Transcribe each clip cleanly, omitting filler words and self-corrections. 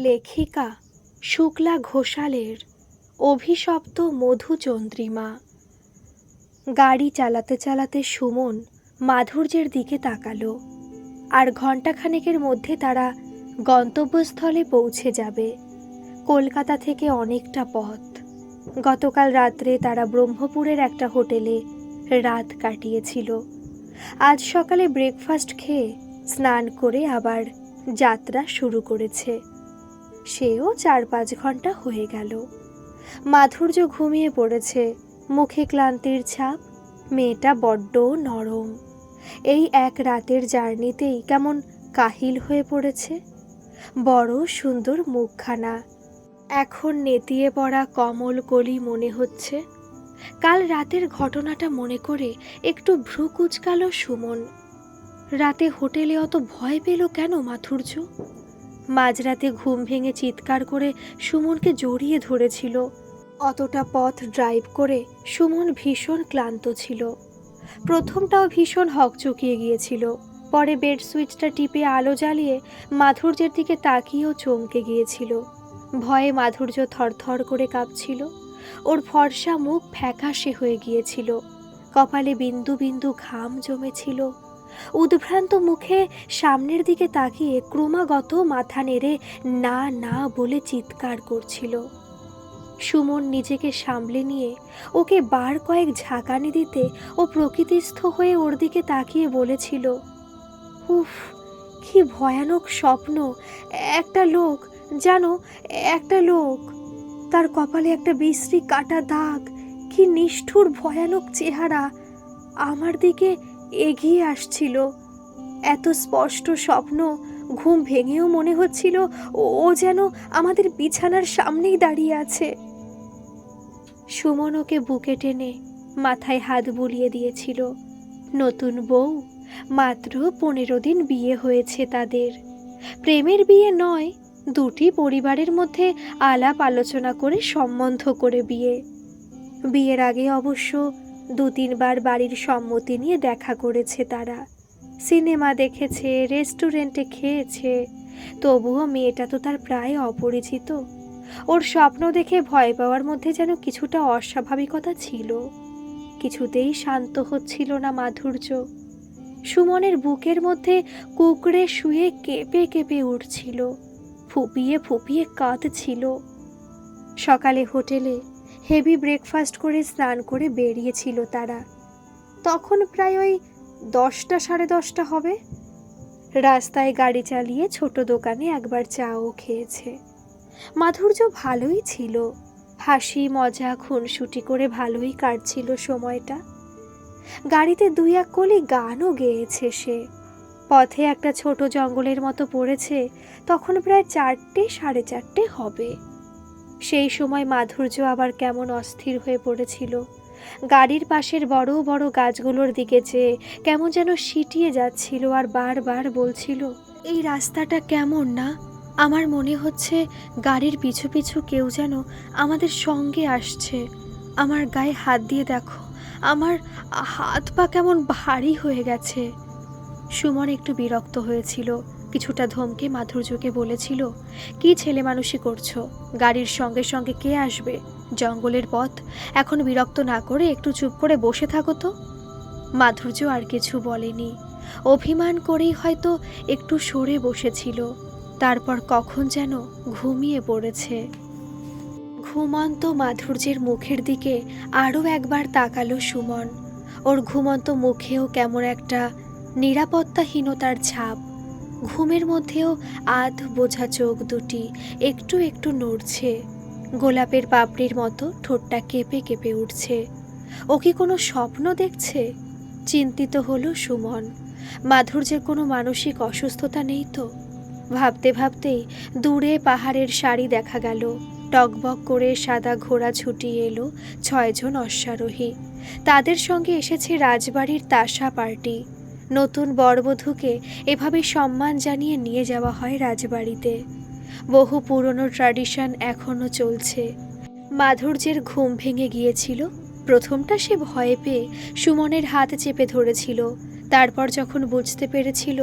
লেখিকা শুক্লা ঘোষালের অভিশপ্ত মধুচন্দ্রিমা। গাড়ি চালাতে চালাতে সুমন মাধুর্যের দিকে তাকালো। আর ঘণ্টাখানেকের মধ্যে তারা গন্তব্যস্থলে পৌঁছে যাবে। কলকাতা থেকে অনেকটা পথ। গতকাল রাত্রে তারা ব্রহ্মপুরের একটা হোটেলে রাত কাটিয়েছিল। আজ সকালে ব্রেকফাস্ট খেয়ে স্নান করে আবার যাত্রা শুরু করেছে। সেও 4-5 ঘন্টা হয়ে গেল। মাধুর্য ঘুমিয়ে পড়েছে, মুখে ক্লান্তির ছাপ। মেয়েটা বড্ড নরম। এই এক রাতের জার্নিতেই কেমন কাহিল হয়ে পড়েছে। বড় সুন্দর মুখখানা, এখন নেতিয়ে পড়া কমল কলি মনে হচ্ছে। কাল রাতের ঘটনাটা মনে করে একটু ভ্রু কুঁচকালো সুমন। রাতে হোটেলে অত ভয় পেল কেন মাধুর্য? মাঝরাতে ঘুম ভেঙে চিৎকার করে সুমনকে জড়িয়ে ধরেছিল। অতটা পথ ড্রাইভ করে সুমন ভীষণ ক্লান্ত ছিল। প্রথমটাও ভীষণ হকচকিয়ে গিয়েছিল। পরে বেড সুইচটা টিপে আলো জ্বালিয়ে মাধুর্যের দিকে তাকিয়েও চমকে গিয়েছিল। ভয়ে মাধুর্য থরথর করে কাঁপছিল। ওর ফর্সা মুখ ফ্যাকাশে হয়ে গিয়েছিল। কপালে বিন্দু বিন্দু ঘাম জমেছিল। উদ্ভ্রান্ত মুখে সামনের দিকে তাকিয়ে ক্রমাগত মাথা নেড়ে না না বলে চিৎকার করছিল। সুমন নিজেকে সামলে নিয়ে ওকে বার কয়েক ঝাঁকানি দিতে ও প্রকৃতিস্থ হয়ে ওর দিকে তাকিয়ে বলেছিল, উফ, কি ভয়ানক স্বপ্ন! একটা লোক, জানো, একটা লোক, তার কপালে একটা বিশ্রী কাটা দাগ, কি নিষ্ঠুর ভয়ানক চেহারা, আমার দিকে এগিয়ে আসছিল। এত স্পষ্ট স্বপ্ন, ঘুম ভেঙেও মনে হচ্ছিল ও যেন আমাদের বিছানার সামনেই দাঁড়িয়ে আছে। সুমন ওকে বুকে টেনে মাথায় হাত বুলিয়ে দিয়েছিল। নতুন বউ, মাত্র 15 দিন বিয়ে হয়েছে তাদের। প্রেমের বিয়ে নয়, দুটি পরিবারের মধ্যে আলাপ আলোচনা করে সম্বন্ধ করে বিয়ে। বিয়ের আগে অবশ্য 2-3 বার বাড়ির সম্মতি নিয়ে দেখা করেছে তারা। সিনেমা দেখেছে, রেস্টুরেন্টে খেয়েছে। তবুও মেয়েটা তো তার প্রায় অপরিচিত। ওর স্বপ্ন দেখে ভয় পাওয়ার মধ্যে যেন কিছুটা অস্বাভাবিকতা ছিল। কিছুতেই শান্ত হচ্ছিল না মাধুর্য। সুমনের বুকের মধ্যে কুঁকড়ে শুয়ে কেঁপে কেঁপে উঠছিল, ফুপিয়ে ফুপিয়ে কাঁদছিল। সকালে হোটেলে হেভি ব্রেকফাস্ট করে স্নান করে বেরিয়েছিল তারা। তখন প্রায় ওই 10টা 10:30 হবে। রাস্তায় গাড়ি চালিয়ে ছোট দোকানে একবার চাও খেয়েছে। মাধুর্য ভালোই ছিল, হাসি মজা খুনসুটি করে ভালোই কাটছিল সময়টা। গাড়িতে 2-1 কলি গানও গেয়েছে সে। পথে একটা ছোট জঙ্গলের মতো পড়েছে, তখন প্রায় 4টে 4:30 হবে। সেই সময় মাধুর্য আবার কেমন অস্থির হয়ে পড়েছিল। গাড়ির পাশের বড় বড় গাছগুলোর দিকে চেয়ে কেমন যেন সিটিয়ে যাচ্ছিল আর বারবার বলছিল, এই রাস্তাটা কেমন না? আমার মনে হচ্ছে গাড়ির পিছু পিছু কেউ যেন আমাদের সঙ্গে আসছে। আমার গায়ে হাত দিয়ে দেখো, আমার হাত পা কেমন ভারী হয়ে গেছে। সুমন একটু বিরক্ত হয়েছিল। কিছুটা ধমকে মাধুর্যকে বলেছিল, কি ছেলে মানুষই করছো? গাড়ির সঙ্গে সঙ্গে কে আসবে? জঙ্গলের পথ, এখন বিরক্ত না করে একটু চুপ করে বসে থাকো তো। মাধুর্য আর কিছু বলেনি। অভিমান করেই হয়তো একটু সরে বসেছিল। তারপর কখন যেন ঘুমিয়ে পড়েছে। ঘুমন্ত মাধুর্যের মুখের দিকে আরও একবার তাকালো সুমন। ওর ঘুমন্ত মুখেও কেমন একটা নিরাপত্তাহীনতার ছাপ। ঘুমের মধ্যেও আধ বোঝা চোখ দুটি একটু একটু নড়ছে। গোলাপের পাপড়ির মতো ঠোঁটটা কেঁপে কেঁপে উঠছে। ও কি কোনো স্বপ্ন দেখছে? চিন্তিত হলো সুমন। মাধুর্যের কোনো মানসিক অসুস্থতা নেই তো? ভাবতে ভাবতেই দূরে পাহাড়ের সারি দেখা গেল। টকবক করে সাদা ঘোড়া ছুটিয়ে এলো 6 জন অশ্বারোহী। তাদের সঙ্গে এসেছে রাজবাড়ির তাসা পার্টি। নতুন বরবধূকে এভাবে সম্মান জানিয়ে নিয়ে যাওয়া হয় রাজবাড়িতে। বহু পুরনো ট্র্যাডিশন এখনো চলছে। মাধুর্যের ঘুম ভেঙে গিয়েছিল। প্রথমটা সে ভয়ে পেয়ে সুমনের হাত চেপে ধরেছিল, তারপর যখন বুঝতে পেরেছিল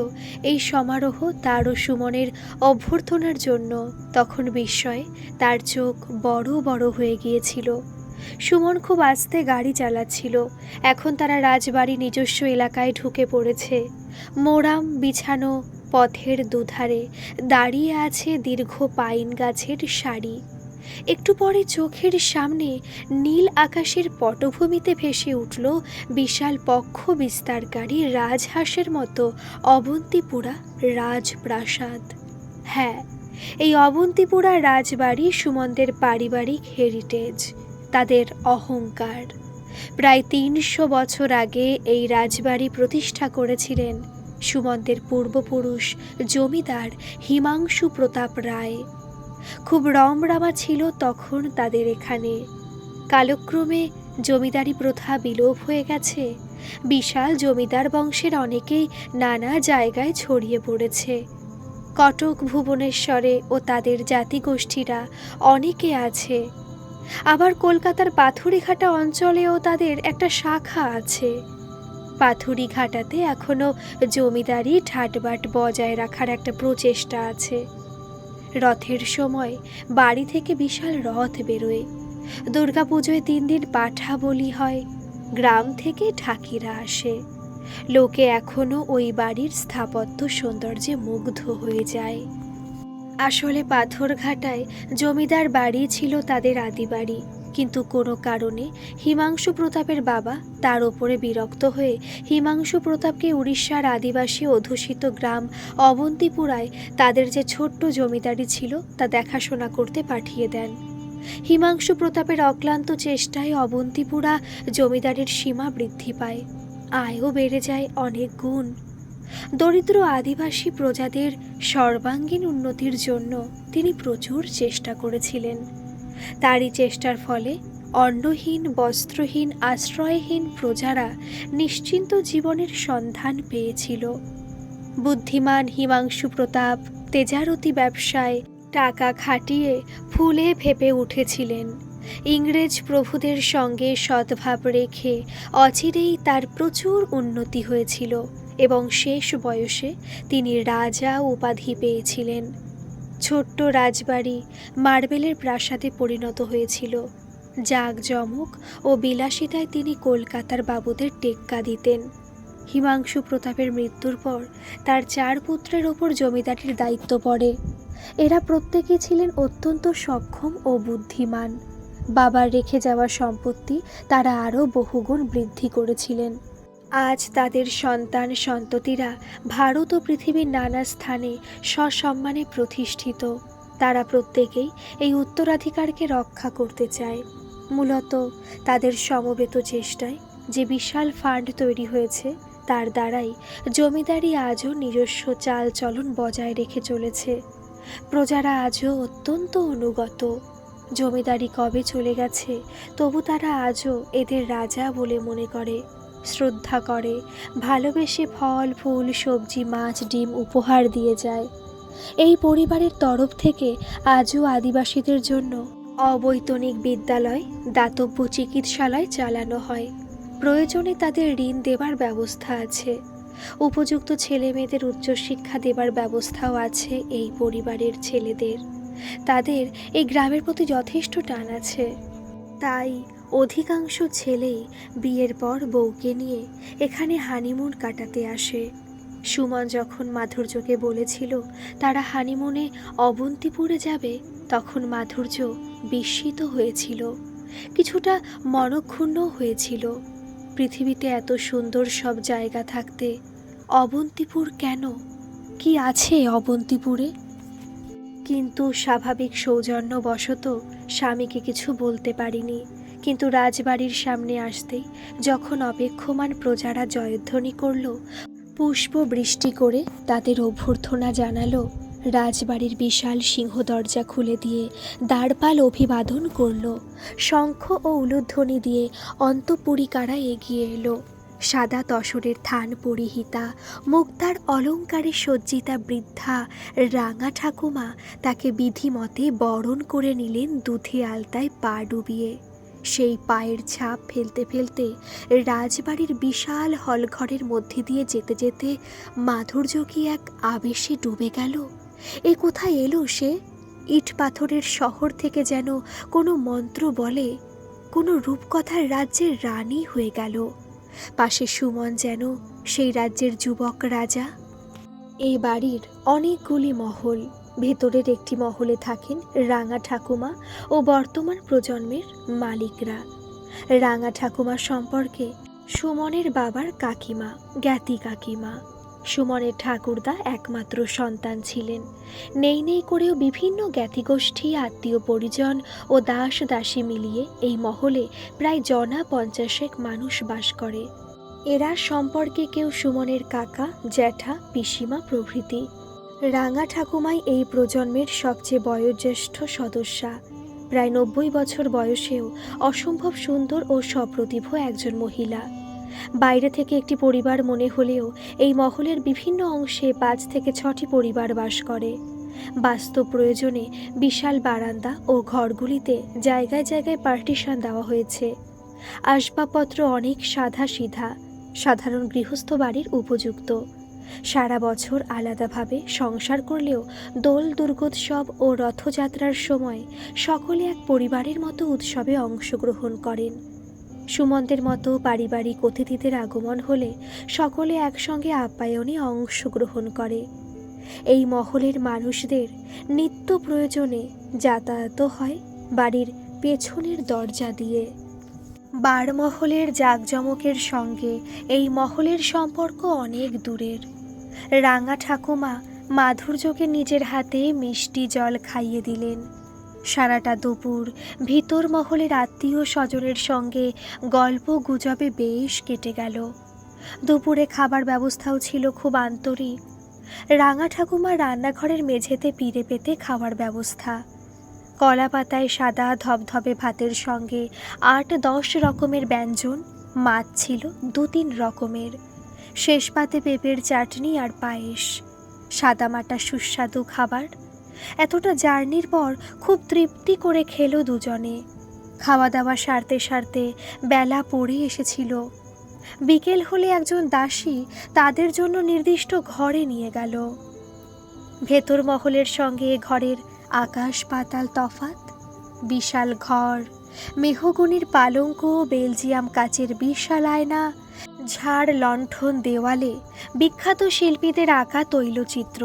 এই সমারোহ তার ও সুমনের অভ্যর্থনার জন্য, তখন বিস্ময়ে তার চোখ বড় বড় হয়ে গিয়েছিল। সুমন খুব আস্তে গাড়ি চালাচ্ছিল। এখন তারা রাজবাড়ি নিজস্ব এলাকায় ঢুকে পড়েছে। মোরাম বিছানো পথের দুধারে দাঁড়িয়ে আছে দীর্ঘ পাইন গাছের সারি। একটু পরে চোখের সামনে নীল আকাশের পটভূমিতে ভেসে উঠল বিশাল পক্ষ বিস্তারকারী রাজহাঁসের মতো অবন্তিপুরা রাজপ্রাসাদ। হ্যাঁ, এই অবন্তিপুরা রাজবাড়ি সুমনদের পারিবারিক হেরিটেজ, তাদের অহংকার। প্রায় ৩০০ বছর আগে এই রাজবাড়ি প্রতিষ্ঠা করেছিলেন সুমনদের পূর্বপুরুষ জমিদার হিমাংশু প্রতাপ রায়। খুব রমরমা ছিল তখন তাদের এখানে। কালক্রমে জমিদারি প্রথা বিলোপ হয়ে গেছে। বিশাল জমিদার বংশের অনেকেই নানা জায়গায় ছড়িয়ে পড়েছে। কটক ভুবনেশ্বরে ও তাদের জাতিগোষ্ঠীরা অনেকে আছে। আবার কলকাতার পাথুরিঘাটা অঞ্চলেও তাদের একটা শাখা আছে। পাথুরিঘাটাতে এখনো জমিদারি ঠাটবাট বজায় রাখার একটা প্রচেষ্টা আছে। রথের সময় বাড়ি থেকে বিশাল রথ বেরোয়। দুর্গাপুজোয় ৩ দিন পাঠা বলি হয়। গ্রাম থেকে ঢাকিরা আসে। লোকে এখনো ওই বাড়ির স্থাপত্য সৌন্দর্যে মুগ্ধ হয়ে যায়। আসলে পাথরঘাটায় জমিদার বাড়ি ছিল তাদের আদি বাড়ি, কিন্তু কোনো কারণে হিমাংশু প্রতাপের বাবা তার ওপরে বিরক্ত হয়ে হিমাংশু প্রতাপকে উড়িষ্যার আদিবাসী অধ্যুষিত গ্রাম অবন্তিপুরায় তাদের যে ছোট্ট জমিদারি ছিল তা দেখাশোনা করতে পাঠিয়ে দেন। হিমাংশু প্রতাপের অক্লান্ত চেষ্টায় অবন্তিপুরা জমিদারির সীমা বৃদ্ধি পায়, আয়ও বেড়ে যায় অনেক গুণ। দরিদ্র আদিবাসী প্রজাদের সর্বাঙ্গীন উন্নতির জন্য তিনি প্রচুর চেষ্টা করেছিলেন। তারই চেষ্টার ফলে অন্নহীন, বস্ত্রহীন, আশ্রয়হীন প্রজারা নিশ্চিন্ত জীবনের সন্ধান পেয়েছিল। বুদ্ধিমান হিমাংশু প্রতাপ তেজারতি ব্যবসায় টাকা খাটিয়ে ফুলে ফেপে উঠেছিলেন। ইংরেজ প্রভুদের সঙ্গে সদ্ভাব রেখে অচিরেই তার প্রচুর উন্নতি হয়েছিল এবং শেষ বয়সে তিনি রাজা উপাধি পেয়েছিলেন। ছোট্ট রাজবাড়ি মার্বেলের প্রাসাদে পরিণত হয়েছিল। জাঁকজমক ও বিলাসিতায় তিনি কলকাতার বাবুদের টেক্কা দিতেন। হিমাংশু প্রতাপের মৃত্যুর পর তার 4 পুত্রের ওপর জমিদারির দায়িত্ব পড়ে। এরা প্রত্যেকেই ছিলেন অত্যন্ত সক্ষম ও বুদ্ধিমান। বাবার রেখে যাওয়া সম্পত্তি তারা আরও বহুগুণ বৃদ্ধি করেছিলেন। আজ তাদের সন্তান সন্ততিরা ভারত ও পৃথিবীর নানা স্থানে সসম্মানে প্রতিষ্ঠিত। তারা প্রত্যেকেই এই উত্তরাধিকারকে রক্ষা করতে চায়। মূলত তাদের সমবেত চেষ্টায় যে বিশাল ফান্ড তৈরি হয়েছে তার দ্বারাই জমিদারি আজও নিজস্ব চাল চলন বজায় রেখে চলেছে। প্রজারা আজও অত্যন্ত অনুগত। জমিদারি কবে চলে গেছে তবু তারা আজও এদের রাজা বলে মনে করে, শ্রদ্ধা করে, ভালোবেসে ফল ফুল সবজি মাছ ডিম উপহার দিয়ে যায়। এই পরিবারের তরফ থেকে আজও আদিবাসীদের জন্য অবৈতনিক বিদ্যালয়, দাতব্য চিকিৎসালয় চালানো হয়। প্রয়োজনে তাদের ঋণ দেবার ব্যবস্থা আছে। উপযুক্ত ছেলে মেয়েদের উচ্চশিক্ষা দেবার ব্যবস্থাও আছে এই পরিবারের ছেলেদের। তাদের এই গ্রামের প্রতি যথেষ্ট টান আছে। তাই অধিকাংশ ছেলেই বিয়ের পর বউকে নিয়ে এখানে হানিমুন কাটাতে আসে। সুমন যখন মাধুর্যকে বলেছিল তারা হানিমুনে অবন্তিপুরে যাবে, তখন মাধুর্য বিস্মিত হয়েছিল, কিছুটা মনক্ষুণ্ণ হয়েছিল। পৃথিবীতে এত সুন্দর সব জায়গা থাকতে অবন্তিপুর কেন? কি আছে অবন্তিপুরে? কিন্তু স্বাভাবিক সৌজন্যবশত স্বামীকে কিছু বলতে পারিনি। কিন্তু রাজবাড়ির সামনে আসতেই যখন অপেক্ষমান প্রজারা জয়ধ্বনি করল, পুষ্প বৃষ্টি করে তাদের অভ্যর্থনা জানালো, রাজবাড়ির বিশাল সিংহ দরজা খুলে দিয়ে দ্বারপাল অভিবাদন করল, শঙ্খ ও উলুধ্বনি দিয়ে অন্তঃপুরিকারা এগিয়ে এলো। সাদা তসরের থান পরিহিতা, মুক্তার অলঙ্কারে সজ্জিতা বৃদ্ধা রাঙা ঠাকুমা তাকে বিধিমতে বরণ করে নিলেন দুধে আলতায় পা ডুবিয়ে। সেই পায়ের ছাপ ফেলতে ফেলতে রাজবাড়ির বিশাল হলঘরের মধ্যে দিয়ে যেতে যেতে মাধুর্য কি এক আবেশে ডুবে গেল। এ কোথায় এলো সে? ইট পাথরের শহর থেকে যেন কোনো মন্ত্র বলে কোনো রূপকথার রাজ্যের রানী হয়ে গেল। পাশে সুমন যেন সেই রাজ্যের যুবক রাজা। এই বাড়ির অনেকগুলি মহল। ভেতরের একটি মহলে থাকেন রাঙা ঠাকুমা ও বর্তমান প্রজন্মের মালিকরা। রাঙা ঠাকুমা সম্পর্কে সুমনের বাবার কাকিমা জ্ঞাতি কাকিমা। সুমনের ঠাকুরদা একমাত্র সন্তান ছিলেন। নেই নেই করেও বিভিন্ন জ্ঞাতিগোষ্ঠী, আত্মীয় পরিজন ও দাস দাসী মিলিয়ে এই মহলে প্রায় জনা 50 মানুষ বাস করে। এরা সম্পর্কে কেউ সুমনের কাকা, জ্যাঠা, পিসিমা প্রভৃতি। রাঙা ঠাকুমাই এই প্রজন্মের সবচেয়ে বয়োজ্যেষ্ঠ সদস্যা। প্রায় 90 বছর বয়সেও অসম্ভব সুন্দর ও সপ্রতিভ একজন মহিলা। বাইরে থেকে একটি পরিবার মনে হলেও এই মহলের বিভিন্ন অংশে 5 থেকে 6টি পরিবার বাস করে। বাস্তব প্রয়োজনে বিশাল বারান্দা ও ঘরগুলিতে জায়গায় জায়গায় পার্টিশন দেওয়া হয়েছে। আসবাবপত্র অনেক সাদা সিধা, সাধারণ গৃহস্থ বাড়ির উপযুক্ত। সারা বছর আলাদাভাবে সংসার করলেও দোল দুর্গোৎসব ও রথযাত্রার সময় সকলে এক পরিবারের মতো উৎসবে অংশগ্রহণ করেন। সুমনদের মতো পারিবারিক অতিথিদের আগমন হলে সকলে একসঙ্গে আপ্যায়নে অংশগ্রহণ করে। এই মহলের মানুষদের নিত্য প্রয়োজনে যাতায়াত হয় বাড়ির পেছনের দরজা দিয়ে। বারমহলের জাঁকজমকের সঙ্গে এই মহলের সম্পর্ক অনেক দূরের। রাঙা ঠাকুমা মাধুর্যকে নিজের হাতে মিষ্টি জল খাইয়ে দিলেন। সারাটা দুপুর ভিতর মহলের আত্মীয় স্বজনের সঙ্গে গল্প গুজবে বেশ কেটে গেল। দুপুরে খাবার ব্যবস্থাও ছিল খুব আন্তরিক। রাঙা ঠাকুমার রান্নাঘরের মেঝেতে পিড়ে পেতে খাওয়ার ব্যবস্থা। কলা পাতায় সাদা ধবধবে ভাতের সঙ্গে 8-10 রকমের ব্যঞ্জন, মাছ ছিল 2-3 রকমের, শেষ পাতে পেঁপের চাটনি আর পায়েস। সাদামাটা সুস্বাদু খাবার। এতটা জার্নির পর খুব তৃপ্তি করে খেলো দুজনে। খাওয়া দাওয়া সারতে সারতে বেলা পড়ে এসেছিল। বিকেল হলে একজন দাসী তাদের জন্য নির্দিষ্ট ঘরে নিয়ে গেল। ভেতর মহলের সঙ্গে ঘরের আকাশ পাতাল তফাত। বিশাল ঘর, মেহগনির পালঙ্ক, বেলজিয়াম কাচের বিশাল আয়না, ঝাড় লণ্ঠন দেওয়ালে বিখ্যাত শিল্পীদের আঁকা তৈলচিত্র।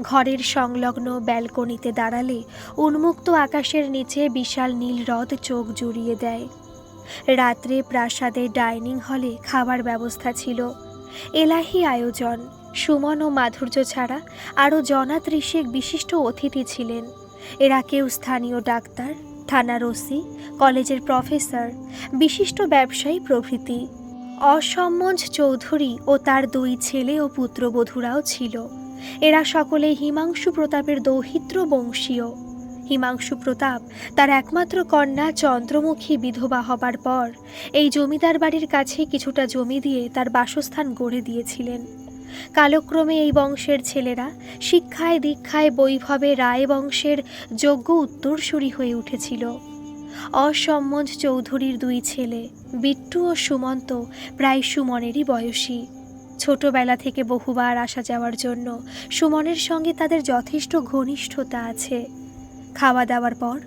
ঘরের সংলগ্ন ব্যালকনিতে দাঁড়ালে উন্মুক্ত আকাশের নিচে বিশাল নীল হ্রদ চোখ জুড়িয়ে দেয়। রাত্রে প্রাসাদের ডাইনিং হলে খাবার ব্যবস্থা ছিল। এলাহি আয়োজন। সুমন ও মাধুর্য ছাড়া আরও জনা 30 বিশিষ্ট অতিথি ছিলেন। এরা কেউ স্থানীয় ডাক্তার, থানার ওসি, কলেজের প্রফেসর, বিশিষ্ট ব্যবসায়ী প্রভৃতি। অসম্মঞ্জ চৌধুরী ও তার 2 ছেলে ও পুত্রবধূরাও ছিল। এরা সকলে হিমাংশু প্রতাপের দৌহিত্র বংশীয়। হিমাংশু প্রতাপ তার একমাত্র কন্যা চন্দ্রমুখী বিধবা হবার পর এই জমিদার বাড়ির কাছে কিছুটা জমি দিয়ে তার বাসস্থান গড়ে দিয়েছিলেন। কালক্রমে এই বংশের ছেলেরা শিক্ষায় দীক্ষায় বৈভবে রায় বংশের যোগ্য উত্তরসূরি হয়ে উঠেছিল। অসম্মঞ্জ চৌধুরীর 2 ছেলে বিট্টু ও সুমন্ত প্রায় সুমনেরই বয়সী। ছোটবেলা থেকে বহুবার আসা যাওয়ার জন্য সুমনের সঙ্গে তাদের যথেষ্ট ঘনিষ্ঠতা আছে। খাওয়া দাওয়ার পর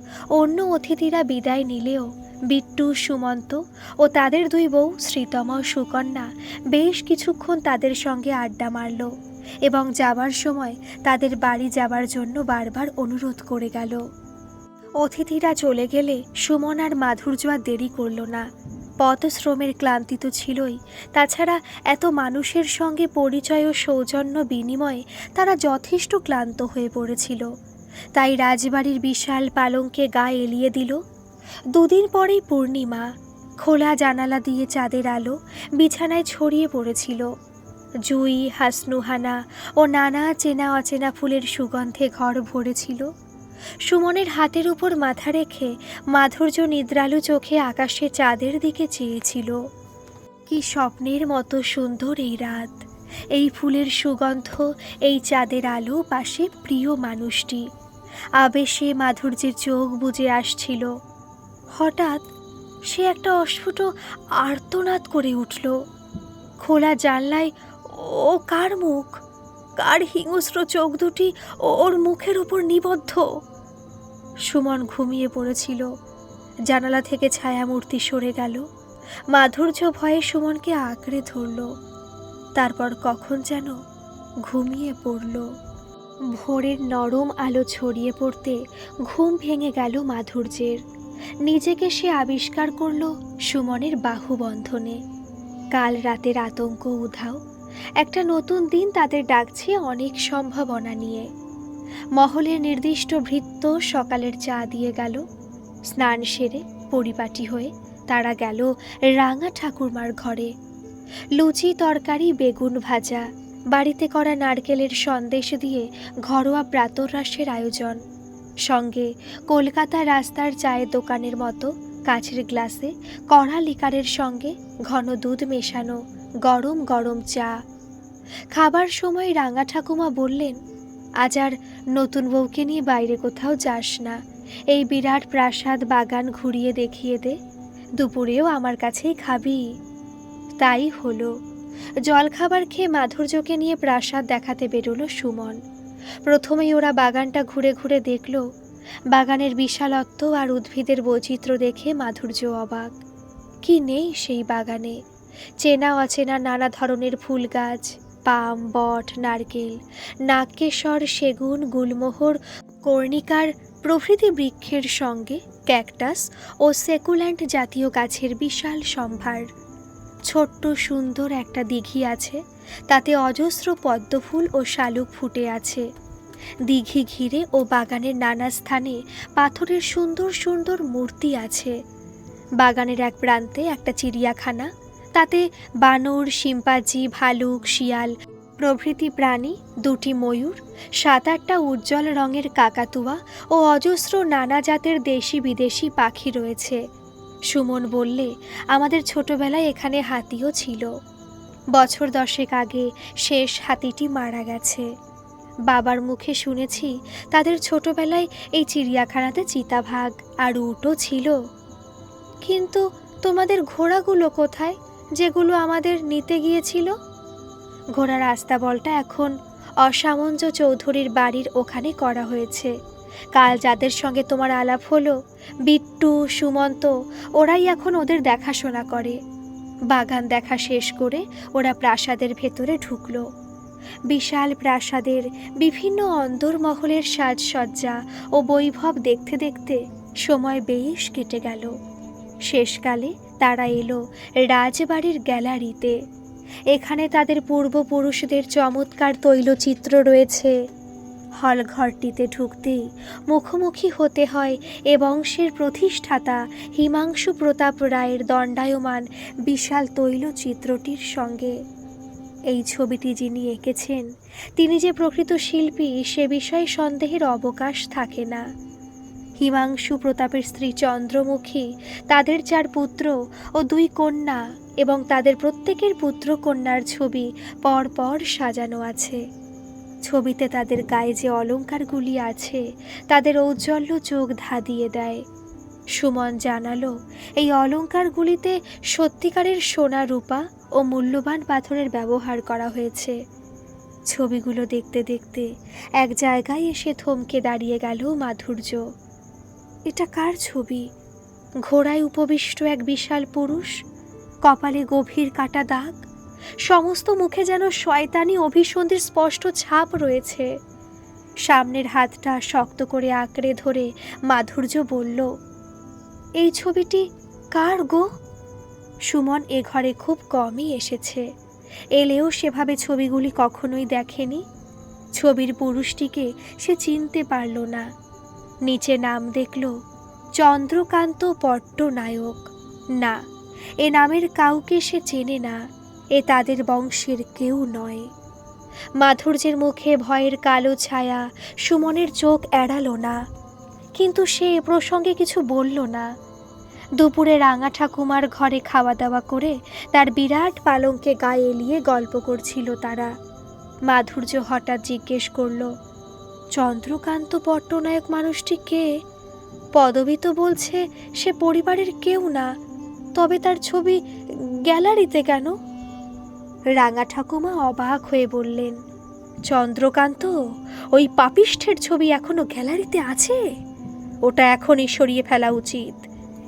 অন্য অতিথিরা বিদায় নিলেও বিট্টু, সুমন্ত ও তাদের 2 বউ শ্রীতমা ও সুকন্যা বেশ কিছুক্ষণ তাদের সঙ্গে আড্ডা মারল এবং যাবার সময় তাদের বাড়ি যাবার জন্য বারবার অনুরোধ করে গেল। অতিথিরা চলে গেলে সুমন আর মাধুর্য আর দেরি করল না। পথশ্রমের ক্লান্তি তো ছিলই, তাছাড়া এত মানুষের সঙ্গে পরিচয় ও সৌজন্য বিনিময়ে তারা যথেষ্ট ক্লান্ত হয়ে পড়েছিল। তাই রাজবাড়ির বিশাল পালঙ্কে গা এলিয়ে দিল। 2 দিন পরেই পূর্ণিমা। খোলা জানালা দিয়ে চাঁদের আলো বিছানায় ছড়িয়ে পড়েছিল। জুই, হাসনুহানা ও নানা চেনা অচেনা ফুলের সুগন্ধে ঘর ভরেছিল। সুমনের হাতের উপর মাথা রেখে মাধুর্য নিদ্রালু চোখে আকাশে চাঁদের দিকে চেয়েছিল। কি স্বপ্নের মতো সুন্দর এই রাত, এই ফুলের সুগন্ধ, এই চাঁদের আলো, পাশে প্রিয় মানুষটি। আবেশে মাধুর্যের চোখ বুজে আসছিল। হঠাৎ সে একটা অস্ফুট আর্তনাদ করে উঠল। খোলা জানলায় ও কার মুখ, কার হিংস্র চোখ দুটি ওর মুখের উপর নিবদ্ধ। সুমন ঘুমিয়ে পড়েছিল। জানালা থেকে ছায়ামূর্তি সরে গেল। মাধুর্য ভয়ে সুমনকে আঁকড়ে ধরল। তারপর কখন যেন ঘুমিয়ে পড়ল। ভোরের নরম আলো ছড়িয়ে পড়তে ঘুম ভেঙে গেল মাধুর্যের। নিজেকে সে আবিষ্কার করল সুমনের বাহুবন্ধনে। কাল রাতের আতঙ্ক উধাও। একটা নতুন দিন তাদের ডাকছে অনেক সম্ভাবনা নিয়ে। মহলের নির্দিষ্ট ভৃত্য সকালের চা দিয়ে গেল। স্নান সেরে পরিপাটি হয়ে তারা গেল রাঙা ঠাকুরমার ঘরে। লুচি, তরকারি, বেগুন ভাজা, বাড়িতে করা নারকেলের সন্দেশ দিয়ে ঘরোয়া প্রাতরাশের আয়োজন। সঙ্গে কলকাতা রাস্তার চায়ের দোকানের মতো কাচের গ্লাসে কড়া লিকারের সঙ্গে ঘন দুধ মেশানো গরম গরম চা। খাবার সময় রাঙা ঠাকুমা বললেন, আজ আর নতুন বউকে নিয়ে বাইরে কোথাও যাস না। এই বিরাট প্রাসাদ বাগান ঘুরিয়ে দেখিয়ে দে। দুপুরেও আমার কাছেই খাবি। তাই হলো। জলখাবার খেয়ে মাধুর্যকে নিয়ে প্রাসাদ দেখাতে বেরোলো সুমন। প্রথমেই ওরা বাগানটা ঘুরে ঘুরে দেখল। বাগানের বিশালত্ব আর উদ্ভিদের বৈচিত্র্য দেখে মাধুর্য অবাক। কি নেই সেই বাগানে! চেনা অচেনা নানা ধরনের ফুল গাছ, পাম, বট, নারকেল, নাগকেশর, সেগুন, গুলমোহর, কর্ণিকার প্রভৃতি বৃক্ষের সঙ্গে ক্যাকটাস ও সেকুল্যান্ট জাতীয় গাছের বিশাল সম্ভার। ছোট্ট সুন্দর একটা দিঘি আছে, তাতে অজস্র পদ্মফুল ও শালুক ফুটে আছে। দিঘি ঘিরে ও বাগানের নানা স্থানে পাথরের সুন্দর সুন্দর মূর্তি আছে। বাগানের এক প্রান্তে একটা চিড়িয়াখানা, তাতে বানর, শিম্পাঞ্জি, ভালুক, শিয়াল প্রভৃতি প্রাণী, দুটি ময়ূর, 7-8টা উজ্জ্বল রঙের কাকাতুয়া ও অজস্র নানা জাতের দেশি বিদেশি পাখি রয়েছে। সুমন বললে, আমাদের ছোটবেলায় এখানে হাতিও ছিল। বছর 10 আগে শেষ হাতিটি মারা গেছে। বাবার মুখে শুনেছি তাদের ছোটবেলায় এই চিড়িয়াখানাতে চিতাবাঘ আর উটও ছিল। কিন্তু তোমাদের ঘোড়াগুলো কোথায়, যেগুলো আমাদের নিতে গিয়েছিল? ঘোড়ার আস্তাবলটা এখন অসামঞ্জ চৌধুরীর বাড়ির ওখানে করা হয়েছে। কাল যাদের সঙ্গে তোমার আলাপ হলো, বিট্টু, সুমন্ত, ওরাই এখন ওদের দেখাশোনা করে। বাগান দেখা শেষ করে ওরা প্রাসাদের ভেতরে ঢুকলো। বিশাল প্রাসাদের বিভিন্ন অন্দরমহলের সাজসজ্জা ও বৈভব দেখতে দেখতে সময় বেশ কেটে গেল। শেষকালে তারা এলো রাজবাড়ির গ্যালারিতে। এখানে তাদের পূর্বপুরুষদের চমৎকার তৈলচিত্র রয়েছে। হলঘরটিতে ঢুকতেই মুখোমুখি হতে হয় এ বংশের প্রতিষ্ঠাতা হিমাংশু প্রতাপ রায়ের দণ্ডায়মান বিশাল তৈলচিত্রটির সঙ্গে। এই ছবিটি যিনি এঁকেছেন, তিনি যে প্রকৃত শিল্পী সে বিষয়ে সন্দেহের অবকাশ থাকে না। হিমাংশু প্রতাপের স্ত্রী চন্দ্রমুখী, তাদের 4 পুত্র ও 2 কন্যা এবং তাদের প্রত্যেকের পুত্র কন্যার ছবি পরপর সাজানো আছে। ছবিতে তাদের গায়ে যে অলঙ্কারগুলি আছে, তাদের ঔজ্জ্বল্য চোখ ধাঁধিয়ে দেয়। সুমন জানালো, এই অলঙ্কারগুলিতে সত্যিকারের সোনা, রূপা ও মূল্যবান পাথরের ব্যবহার করা হয়েছে। ছবিগুলো দেখতে দেখতে এক জায়গায় এসে থমকে দাঁড়িয়ে গেল মাধুর্য। এটা কার ছবি? ঘোড়ায় উপবিষ্ট এক বিশাল পুরুষ, কপালে গভীর কাটা দাগ, সমস্ত মুখে যেন শয়তানি অভিসন্ধির স্পষ্ট ছাপ রয়েছে। সামনের হাতটা শক্ত করে আঁকড়ে ধরে মাধুর্য বলল, এই ছবিটি কার গো? সুমন এ ঘরে খুব কমই এসেছে, এলেও সেভাবে ছবিগুলি কখনোই দেখেনি। ছবির পুরুষটিকে সে চিনতে পারল না। নিচে নাম দেখল চন্দ্রকান্ত পট্টনায়ক। না, এ নামের কাউকে সে চেনে না। এ তাদের বংশের কেউ নয়। মাধুর্যের মুখে ভয়ের কালো ছায়া সুমনের চোখ এড়ালো না, কিন্তু সে এ প্রসঙ্গে কিছু বলল না। দুপুরে রাঙা ঠাকুমার ঘরে খাওয়া দাওয়া করে তার বিরাট পালঙ্কে গায়ে এলিয়ে গল্প করছিল তারা। মাধুর্য হঠাৎ জিজ্ঞেস করল, চন্দ্রকান্ত পট্টনায়ক মানুষটি কে? পদবী তো বলছে সে পরিবারের কেউ না, তবে তার ছবি গ্যালারিতে কেন? রাঙা ঠাকুমা অবাক হয়ে বললেন, চন্দ্রকান্ত, ওই পাপিষ্ঠের ছবি এখনো গ্যালারিতে আছে? ওটা এখনই সরিয়ে ফেলা উচিত।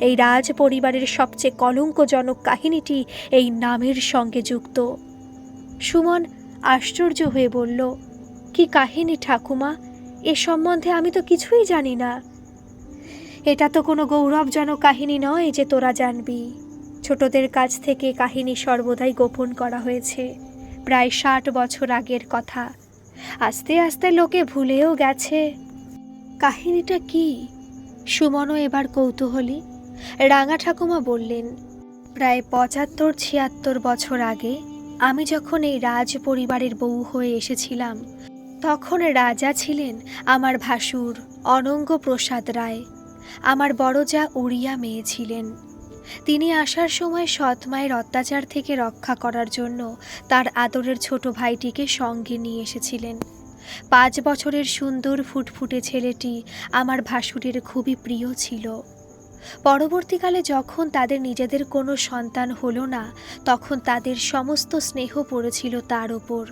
এই রাজ পরিবারের সবচেয়ে কলঙ্কজনক কাহিনীটি এই নামের সঙ্গে যুক্ত। সুমন আশ্চর্য হয়ে বলল, কি কাহিনী ঠাকুমা? এ সম্বন্ধে আমি তো কিছুই জানি না। এটা তো কোনো গৌরবজনক কাহিনী নয় যে তোরা জানবি। ছোটদের কাছ থেকে কাহিনী সর্বদাই গোপন করা হয়েছে। প্রায় 60 বছর আগের কথা। আস্তে আস্তে লোকে ভুলেও গেছে। কাহিনীটা কি? সুমনও এবার কৌতূহলী। রাঙা ঠাকুমা বললেন, প্রায় 75-76 বছর আগে আমি যখন এই রাজ পরিবারের বউ হয়ে এসেছিলাম, তখন রাজা ছিলেন আমার ভাসুর অনঙ্গ প্রসাদ রায়। আমার বড় যা উড়িয়া মেয়ে ছিলেন। তিনি আসার সময় সৎ মায়ের অত্যাচার থেকে রক্ষা করার জন্য তার আদরের ছোট ভাইটিকে সঙ্গে নিয়ে এসেছিলেন। 5 বছরের সুন্দর ফুটফুটে ছেলেটি আমার ভাসুরের খুবই প্রিয় ছিল। পরবর্তীকালে যখন তাদের নিজেদের কোনো সন্তান হলো না, তখন তাদের সমস্ত স্নেহ পড়েছিল তার ওপর।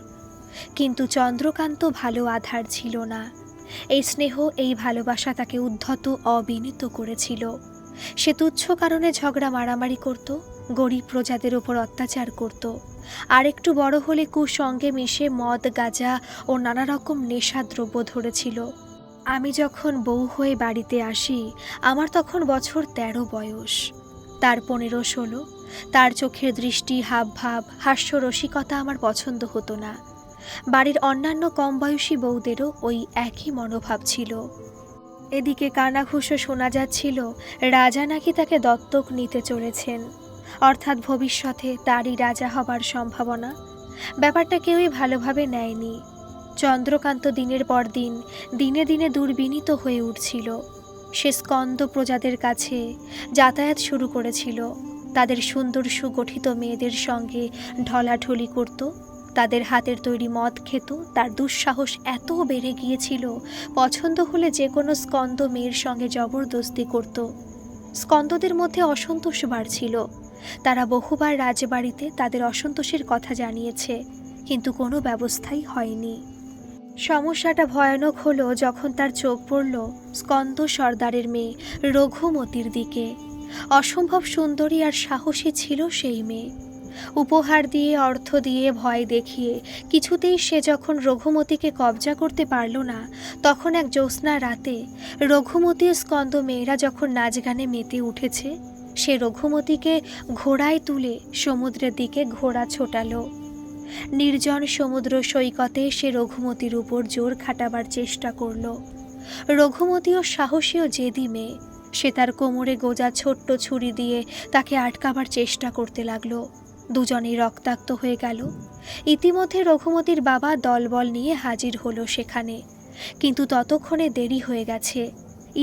কিন্তু চন্দ্রকান্ত ভালো আধার ছিল না। এই স্নেহ, এই ভালোবাসা তাকে উদ্ধত, অবিনীত করেছিল। সে তুচ্ছ কারণে ঝগড়া মারামারি করত, গরিব প্রজাদের ওপর অত্যাচার করত। আর একটু বড় হলে কুসঙ্গে মিশে মদ, গাঁজা ও নানা রকম নেশাদ্রব্য ধরেছিল। আমি যখন বউ হয়ে বাড়িতে আসি, আমার তখন বছর 13 বয়স, তার 15-16। তার চোখের দৃষ্টি, হাবভাব, হাস্যরসিকতা আমার পছন্দ হতো না। বাড়ির অন্যান্য কম বয়সী বউদেরও ওই একই মনোভাব ছিল। এদিকে কানাঘুষো শোনা যাচ্ছিল রাজা নাকি তাকে দত্তক নিতে চলেছেন, অর্থাৎ ভবিষ্যতে তারই রাজা হবার সম্ভাবনা। ব্যাপারটা কেউই ভালোভাবে নেয়নি। চন্দ্রকান্ত দিনের পর দিন, দিনে দিনে দুর্বিনীত হয়ে উঠছিল। সে স্কন্দ প্রজাদের কাছে যাতায়াত শুরু করেছিল। তাদের সুন্দর সুগঠিত মেয়েদের সঙ্গে ঢলাঢলি করত, তাদের হাতের তৈরি মদ খেত। তার দুঃসাহস এত বেড়ে গিয়েছিল, পছন্দ হলে যে কোনো স্কন্দ মেয়ের সঙ্গে জবরদস্তি করত। স্কন্দদের মধ্যে অসন্তোষ বাড়ছিল। তারা বহুবার রাজবাড়িতে তাদের অসন্তোষের কথা জানিয়েছে, কিন্তু কোনো ব্যবস্থাই হয়নি। সমস্যাটা ভয়ানক হলো যখন তার চোখ পড়ল স্কন্দ সর্দারের মেয়ে রঘুমতির দিকে। অসম্ভব সুন্দরী আর সাহসী ছিল সেই মেয়ে। উপহার দিয়ে, অর্থ দিয়ে, ভয় দেখিয়ে কিছুতেই সে যখন রঘুমতিকে কবজা করতে পারল না, তখন এক জ্যোৎস্না রাতে রঘুমতি স্কন্দ মেয়েরা যখন নাচ গানে মেতে উঠেছে, সে রঘুমতিকে ঘোড়ায় তুলে সমুদ্রের দিকে ঘোড়া ছোটালো। নির্জন সমুদ্র সৈকতে সে রঘুমতির উপর জোর খাটাবার চেষ্টা করল। রঘুমতিও সাহসী ও জেদি মেয়ে। সে তার কোমরে গোজা ছোট্ট ছুরি দিয়ে তাকে আটকাবার চেষ্টা করতে লাগলো। দুজনেই রক্তাক্ত হয়ে গেল। ইতিমধ্যে রঘুমতির বাবা দলবল নিয়ে হাজির হলো সেখানে, কিন্তু ততক্ষণে দেরি হয়ে গেছে।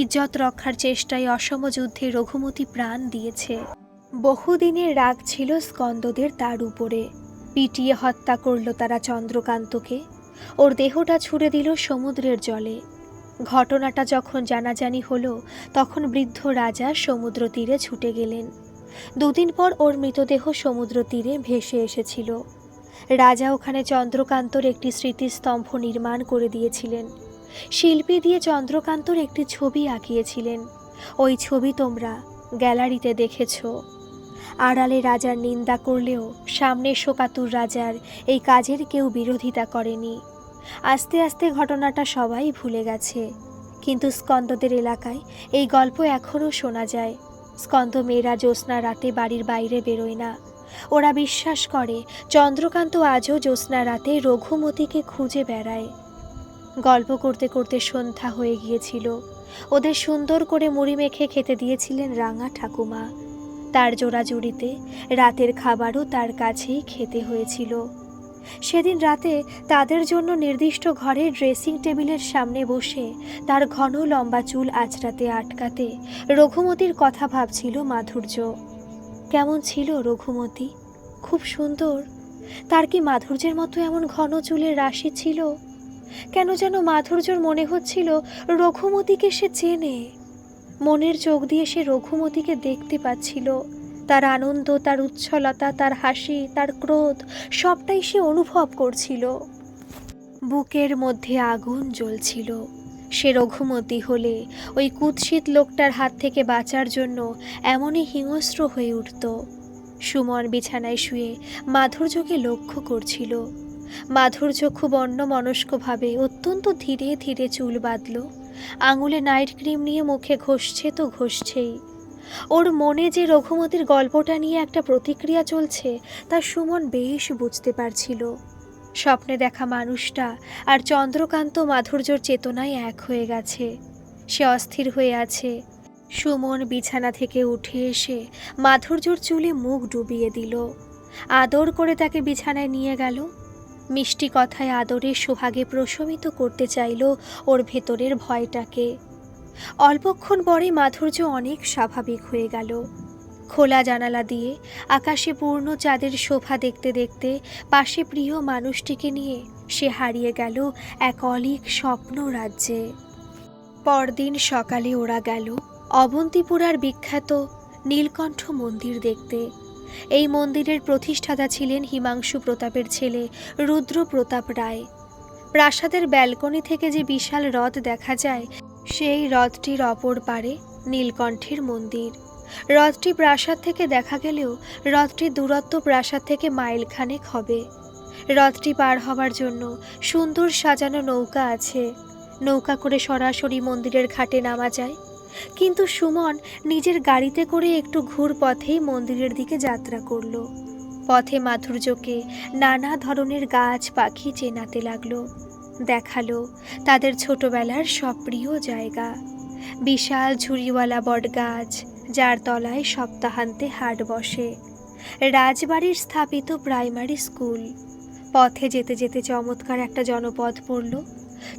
ইজ্জত রক্ষার চেষ্টায় অসম যুদ্ধে রঘুমতি প্রাণ দিয়েছে। বহুদিনের রাগ ছিল স্কন্দদের তার উপরে। পিটিয়ে হত্যা করল তারা চন্দ্রকান্তকে। ওর দেহটা ছুঁড়ে দিল সমুদ্রের জলে। ঘটনাটা যখন জানাজানি হলো, তখন বৃদ্ধ রাজা সমুদ্র তীরে ছুটে গেলেন। 2 দিন পর ওর মৃতদেহ সমুদ্র তীরে ভেসে এসেছিল। রাজা ওখানে চন্দ্রকান্তর একটি স্মৃতিস্তম্ভ নির্মাণ করে দিয়েছিলেন। শিল্পী দিয়ে চন্দ্রকান্তর একটি ছবি আঁকিয়েছিলেন। ওই ছবি তোমরা গ্যালারিতে দেখেছ। আড়ালে রাজার নিন্দা করলেও সামনে শোকাতুর রাজার এই কাজের কেউ বিরোধিতা করেনি। আস্তে আস্তে ঘটনাটা সবাই ভুলে গেছে, কিন্তু স্কন্দদের এলাকায় এই গল্প এখনও শোনা যায়। স্কন্দ মেয়েরা জ্যোৎস্না রাতে বাড়ির বাইরে বেরোয় না। ওরা বিশ্বাস করে চন্দ্রকান্ত আজও জ্যোৎস্না রাতে রঘুমতিকে খুঁজে বেড়ায়। গল্প করতে করতে সন্ধ্যা হয়ে গিয়েছিল। ওদের সুন্দর করে মুড়ি মেখে খেতে দিয়েছিলেন রাঙা ঠাকুমা। তার জোড়াজুড়িতে রাতের খাবারও তার কাছেই খেতে হয়েছিল। সেদিন রাতে তাদের জন্য নির্দিষ্ট ঘরে ড্রেসিং টেবিলের সামনে বসে তার ঘন লম্বা চুল আঁচড়াতে আটকাতে রঘুমতির কথা ভাবছিল মাধুর্য। কেমন ছিল রঘুমতি? খুব সুন্দর। তার কি মাধুর্যের মতো এমন ঘন চুলের রাশি ছিল? কেন যেন মাধুর্যর মনে হচ্ছিল রঘুমতিকে সে চেনে। মনের চোখ দিয়ে সে রঘুমতিকে দেখতে পাচ্ছিল। তার আনন্দ, তার উচ্ছলতা, তার হাসি, তার ক্রোধ সবটাই সে অনুভব করছিল। বুকের মধ্যে আগুন জ্বলছিল। সে রঘুমতি হলে ওই কুৎসিত লোকটার হাত থেকে বাঁচার জন্য এমনই হিংস্র হয়ে উঠত। সুমন বিছানায় শুয়ে মাধুর্যকে লক্ষ্য করছিল। মাধুর্য খুব অন্যমনস্কভাবে অত্যন্ত ধীরে ধীরে চুল বাঁধল, আঙুলে নাইট ক্রিম নিয়ে মুখে ঘষছে তো ঘষছেই। ওর মনে যে রঘুমতির গল্পটা নিয়ে একটা প্রতিক্রিয়া চলছে তা সুমন বেশ বুঝতে পারছিল। স্বপ্নে দেখা মানুষটা আর চন্দ্রকান্ত মাধুর্যর চেতনায় এক হয়ে গেছে। সে অস্থির হয়ে আছে। সুমন বিছানা থেকে উঠে এসে মাধুর্যর চুলে মুখ ডুবিয়ে দিল, আদর করে তাকে বিছানায় নিয়ে গেল। মিষ্টি কথায় আদরের সোহাগে প্রশমিত করতে চাইল ওর ভেতরের ভয়টাকে। অল্পক্ষণ পরে মাধুর্য অনেক স্বাভাবিক হয়ে গেল। খোলা জানালা দিয়ে আকাশে পূর্ণ চাঁদের শোভা দেখতে দেখতে পাশে প্রিয় মানুষটিকে নিয়ে সে হারিয়ে গেল এক অলীক স্বপ্ন রাজ্যে। পরদিন সকালে ওরা গেল অবন্তিপুরার বিখ্যাত নীলকণ্ঠ মন্দির দেখতে। এই মন্দিরের প্রতিষ্ঠাতা ছিলেন হিমাংশু প্রতাপের ছেলে রুদ্র প্রতাপ রায়। প্রাসাদের ব্যালকনি থেকে যে বিশাল হ্রদ দেখা যায়, সেই হ্রদটির অপর পারে নীলকণ্ঠের মন্দির। হ্রদটি প্রাসাদ থেকে দেখা গেলেও হ্রদটির দূরত্ব প্রাসাদ থেকে মাইলখানেক হবে। হ্রদটি পার হবার জন্য সুন্দর সাজানো নৌকা আছে। নৌকা করে সরাসরি মন্দিরের ঘাটে নামা যায়, কিন্তু সুমন নিজের গাড়িতে করে একটু ঘুর পথেই মন্দিরের দিকে যাত্রা করল। পথে মাধুর্যকে নানা ধরনের গাছ পাখি চেনাতে লাগলো। দেখালো তাদের ছোটবেলার সব প্রিয় জায়গা। বিশাল ঝুড়িওয়ালা বটগাছ, যার তলায় সপ্তাহান্তে হাট বসে। রাজবাড়ির স্থাপিত প্রাইমারি স্কুল। পথে যেতে যেতে চমৎকার একটা জনপদ পড়ল।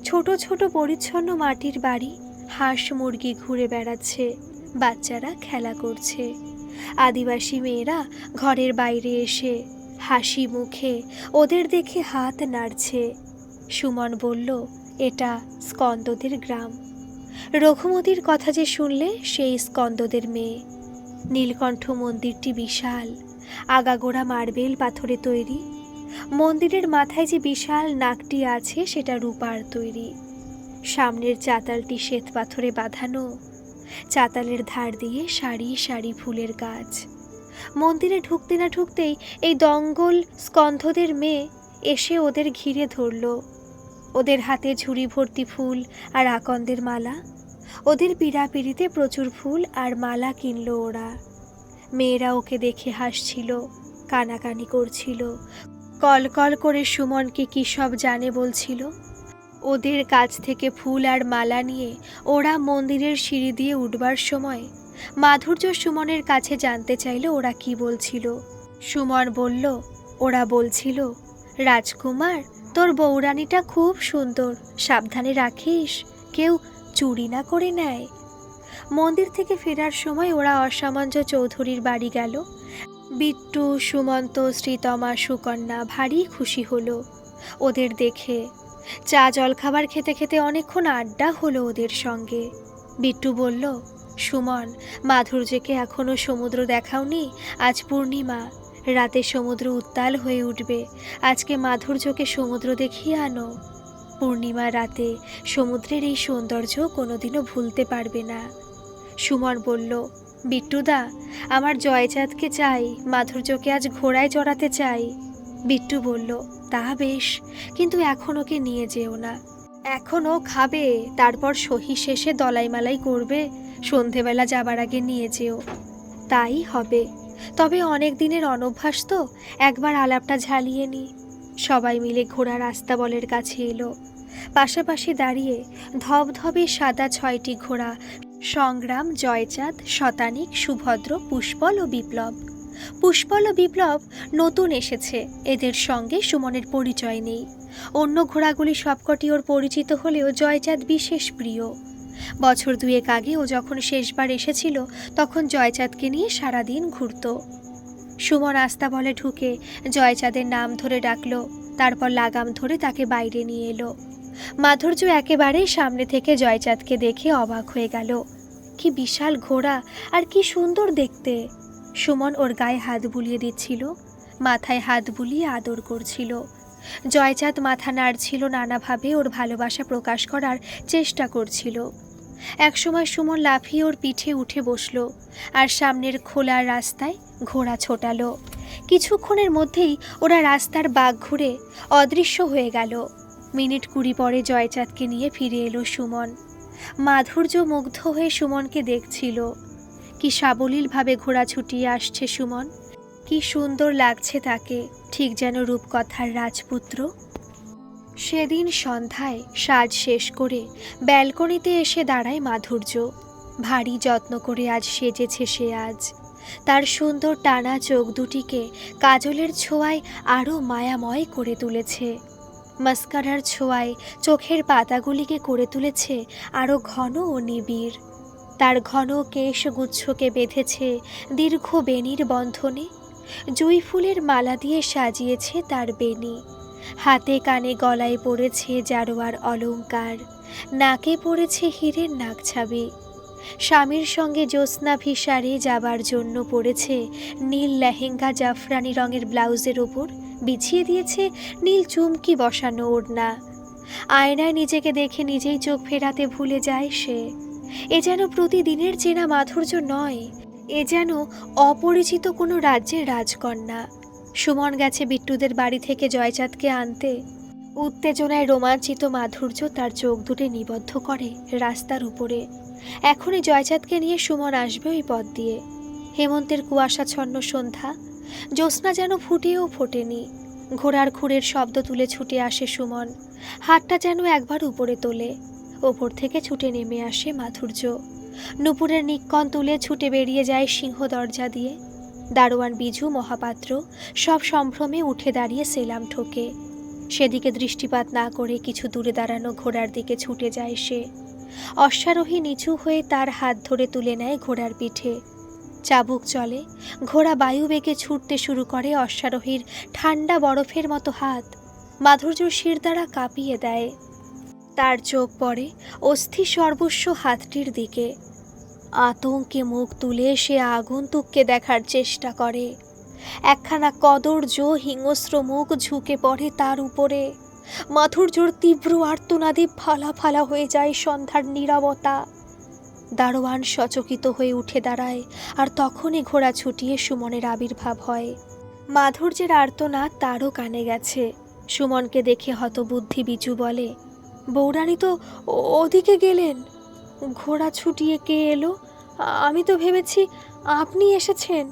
ছোট ছোট পরিচ্ছন্ন মাটির বাড়ি, হাঁস মুরগি ঘুরে বেড়াচ্ছে, বাচ্চারা খেলা করছে। আদিবাসী মেয়েরা ঘরের বাইরে এসে হাসি মুখে ওদের দেখে হাত নাড়ছে। সুমন বলল, এটা স্কন্দদের গ্রাম। রঘুমতির কথা যে শুনলে সেই স্কন্দদের মেয়ে। নীলকণ্ঠ মন্দিরটি বিশাল, আগাগোড়া মার্বেল পাথরে তৈরি। মন্দিরের মাথায় যে বিশাল নাকটি আছে সেটা রূপার তৈরি। সামনের চাতালটি শ্বেত পাথরে বাঁধানো। চাতালের ধার দিয়ে সারি সারি ফুলের গাছ। মন্দিরে ঢুকতে না ঢুকতেই এই দঙ্গল স্কন্ধদের মেয়ে এসে ওদের ঘিরে ধরল। ওদের হাতে ঝুড়ি ভর্তি ফুল আর আকন্দের মালা। ওদের পীড়াপিড়িতে প্রচুর ফুল আর মালা কিনল ওরা। মেয়েরা ওকে দেখে হাসছিল, কানাকানি করছিল, কলকল করে সুমনকে কী সব জানে বলছিল। ওদের কাছ থেকে ফুল আর মালা নিয়ে ওরা মন্দিরের সিঁড়ি দিয়ে উঠবার সময় মাধুর্য সুমনের কাছে জানতে চাইল ওরা কি বলছিল। সুমন বলল, ওরা বলছিল, রাজকুমার, তোর বউরানীটা খুব সুন্দর, সাবধানে রাখিস, কেউ চুরি না করে নেয়। মন্দির থেকে ফেরার সময় ওরা অসামাঞ্জ চৌধুরীর বাড়ি গেল। বিট্টু, সুমন্ত, শ্রীতমা, সুকন্যা ভারী খুশি হলো ওদের দেখে। চা জলখাবার খেতে খেতে অনেকক্ষণ আড্ডা হলো ওদের সঙ্গে। বিট্টু বলল, সুমন, মাধুর্যকে এখনো সমুদ্র দেখাওনি? আজ পূর্ণিমা, রাতে সমুদ্র উত্তাল হয়ে উঠবে। আজকে মাধুর্যকে সমুদ্র দেখিয়ে আনো। পূর্ণিমা রাতে সমুদ্রের এই সৌন্দর্য কোনোদিনও ভুলতে পারবে না। সুমন বলল, বিট্টুদা, আমার জয়চাঁদকে চাই, মাধুর্যকে আজ ঘোড়ায় চড়াতে চাই। বিট্টু বলল, তা বেশ, কিন্তু এখন ওকে নিয়ে যেও না। এখনও খাবে, তারপর সহি শেষে দলাইমালাই করবে, সন্ধেবেলা যাবার আগে নিয়ে যেও। তাই হবে, তবে অনেক দিনের অনভ্যাস তো, একবার আলাপটা ঝালিয়ে নি। সবাই মিলে ঘোড়ার আস্তাবলের কাছে এলো। পাশাপাশি দাঁড়িয়ে ধবধবে সাদা 6টি ঘোড়া, সংগ্রাম, জয়চাঁদ, শতানিক, সুভদ্র, পুষ্পল ও বিপ্লব। পুষ্পল ও বিপ্লব নতুন এসেছে, এদের সঙ্গে সুমনের পরিচয় নেই। অন্য ঘোড়াগুলি সবকটি ওর পরিচিত হলেও জয়চাঁদ বিশেষ প্রিয়। বছর 2 আগে ও যখন শেষবার এসেছিল তখন জয়চাঁদকে নিয়ে সারাদিন ঘুরত। সুমন আস্তাবলে ঢুকে জয়চাঁদের নাম ধরে ডাকলো, তারপর লাগাম ধরে তাকে বাইরে নিয়ে এলো। মাধুর্য একেবারেই সামনে থেকে জয়চাঁদকে দেখে অবাক হয়ে গেল। কি বিশাল ঘোড়া আর কি সুন্দর দেখতে! সুমন ওর গায়ে হাত বুলিয়ে দিচ্ছিল, মাথায় হাত বুলিয়ে আদর করছিল। জয়চাঁদ মাথা নাড়ছিল, নানাভাবে ওর ভালোবাসা প্রকাশ করার চেষ্টা করছিল। একসময় সুমন লাফিয়ে ওর পিঠে উঠে বসল আর সামনের খোলা রাস্তায় ঘোড়া ছোটালো। কিছুক্ষণের মধ্যেই ওরা রাস্তার বাঁক ঘুরে অদৃশ্য হয়ে গেল। মিনিট 20 পরে জয়চাঁদকে নিয়ে ফিরে এলো সুমন। মাধুর্য মুগ্ধ হয়ে সুমনকে দেখছিল। কি সাবলীলভাবে ঘোড়া ছুটিয়ে আসছে সুমন, কি সুন্দর লাগছে তাকে, ঠিক যেন রূপকথার রাজপুত্র। সেদিন সন্ধ্যায় সাজ শেষ করে ব্যালকনিতে এসে দাঁড়ায় মাধুর্য। ভারী যত্ন করে আজ সেজেছে সে। আজ তার সুন্দর টানা চোখ দুটিকে কাজলের ছোঁয়ায় আরও মায়াময় করে তুলেছে। মাস্কারার ছোঁয়ায় চোখের পাতাগুলিকে করে তুলেছে আরও ঘন ও নিবিড়। তার ঘন কেশগুচ্ছকে বেঁধেছে দীর্ঘ বেণীর বন্ধনে। জুঁই ফুলের মালা দিয়ে সাজিয়েছে তার বেণী। হাতে কানে গলায় পড়েছে জারোয়ার অলংকার, নাকে পড়েছে হীরের নাকছাবি। স্বামীর সঙ্গে জ্যোৎস্না ভিসারে যাবার জন্য পড়েছে নীল লেহেঙ্গা, জাফরানি রঙের ব্লাউজের ওপর বিছিয়ে দিয়েছে নীল চুমকি বসানো ওড়না। আয়নায় নিজেকে দেখে নিজেই চোখ ফেরাতে ভুলে যায় সে। এ যেন প্রতিদিনের চেনা মাধুর্য নয়, এ যেন অপরিচিত কোনো রাজ্যের রাজকন্যা। সুমন গেছে বিট্টুদের বাড়ি থেকে জয়চাঁদকে আনতে। উত্তেজনায় রোমাঞ্চিত মাধুর্য তার চোখ দুটি নিবদ্ধ করে রাস্তার উপরে। এখনই জয়চাঁদকে নিয়ে সুমন আসবে ওই পথ দিয়ে। হেমন্তের কুয়াশাচ্ছন্ন সন্ধ্যা, জ্যোৎস্না যেন ফুটেও ফোটেনি। ঘোড়ার খুরের শব্দ তুলে ছুটে আসে সুমন, হাতটা যেন একবার উপরে তোলে। ওপর থেকে ছুটে নেমে আসে মাধুর্য। নুপুরের নিক্কণ তুলে ছুটে বেরিয়ে যায় সিংহ দরজা দিয়ে। দারোয়ান বিজু মহাপাত্র সব সম্ভ্রমে উঠে দাঁড়িয়ে সেলাম ঠোকে। সেদিকে দৃষ্টিপাত না করে কিছু দূরে দাঁড়ানো ঘোড়ার দিকে ছুটে যায় সে। অশ্বারোহী নিচু হয়ে তার হাত ধরে তুলে নেয় ঘোড়ার পিঠে। চাবুক চলে, ঘোড়া বায়ু বেগে ছুটতে শুরু করে। অশ্বারোহীর ঠান্ডা বরফের মতো হাত মাধুর্যর শিরদাঁড়া কাঁপিয়ে দেয়। তার চোখ পড়ে অস্থি সর্বস্ব হাতটির দিকে। আতঙ্কে মুখ তুলে সে আগন্তুককে দেখার চেষ্টা করে। একখানা কদর্য হিংস্র মুখ ঝুঁকে পড়ে তার উপরে। মাধুর্যর তীব্র আর্তনাদে ফালা ফালা হয়ে যায় সন্ধ্যার নীরবতা। দারোয়ান সচকিত হয়ে উঠে দাঁড়ায়, আর তখনই ঘোড়া ছুটিয়ে সুমনের আবির্ভাব হয়। মাধুর্যের আর্তনাদ তারও কানে গেছে। সুমনকে দেখে হতবুদ্ধি বিজু বলে, বৌরানী তো ওদিকে গেলেন, ঘোড়া ছুটিয়ে কে এলো? আমি তো ভেবেছি আপনি এসেছেন।